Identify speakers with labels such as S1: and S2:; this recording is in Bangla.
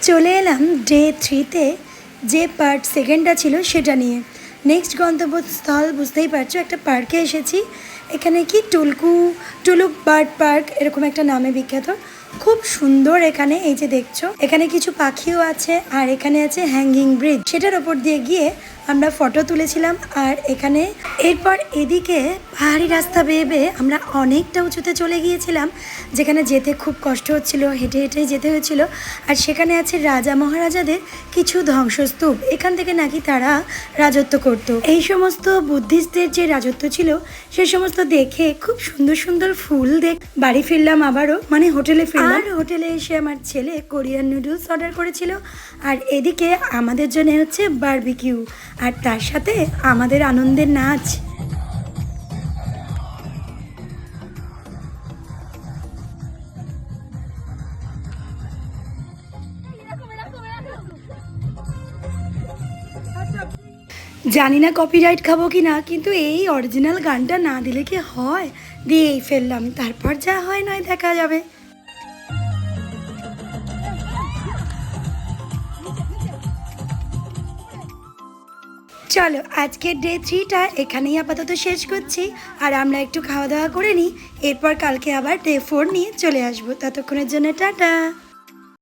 S1: চলে এলাম ডে 3-তে, যে পার্ট সেকেন্ডটা ছিল সেটা নিয়ে। নেক্সট গন্তব্যস্থল বুঝতেই পারছো, একটা পার্কে এসেছি। এখানে কি টুলুক বার্ড পার্ক এরকম একটা নামে বিখ্যাত, খুব সুন্দর। এখানে এই যে দেখছো, এখানে কিছু পাখিও আছে আর এখানে আছে হ্যাঙ্গিং ব্রিজ, সেটার ওপর দিয়ে গিয়ে আমরা ফটো তুলেছিলাম। আর এখানে এরপর এদিকে পাহাড়ি রাস্তা বেয়ে বেয়ে আমরা অনেকটা উঁচুতে চলে গিয়েছিলাম, যেখানে যেতে খুব কষ্ট হচ্ছিল, হেঁটে হেঁটেই যেতে হয়েছিল। আর সেখানে আছে রাজা মহারাজাদের কিছু ধ্বংসস্তূপ, এখান থেকে নাকি তারা রাজত্ব করত। এই সমস্ত বুদ্ধিস্টদের যে রাজত্ব ছিল সে সমস্ত দেখে খুব সুন্দর সুন্দর ফুল বাড়ি ফিরলাম আবারও, মানে হোটেলে ফিরলাম। আর হোটেলে এসে আমার ছেলে কোরিয়ান নুডলস অর্ডার করেছিল, আর এদিকে আমাদের জন্য হচ্ছে বারবিকিউ, আর তার সাথে আমাদের আনন্দের নাচ। জানি না কপিরাইট খাবো কি না, কিন্তু এই অরিজিনাল গানটা না দিলে কি হয়, দিয়েই ফেললাম। তারপর যা হয় নয় দেখা যাবে। চলো আজকের ডে 3টা এখানেই আপাতত শেষ করছি, আর আমরা একটু খাওয়া দাওয়া করে নিই। এরপর কালকে আবার ডে 4 নিয়ে চলে আসবো। ততক্ষণের জন্য টাটা।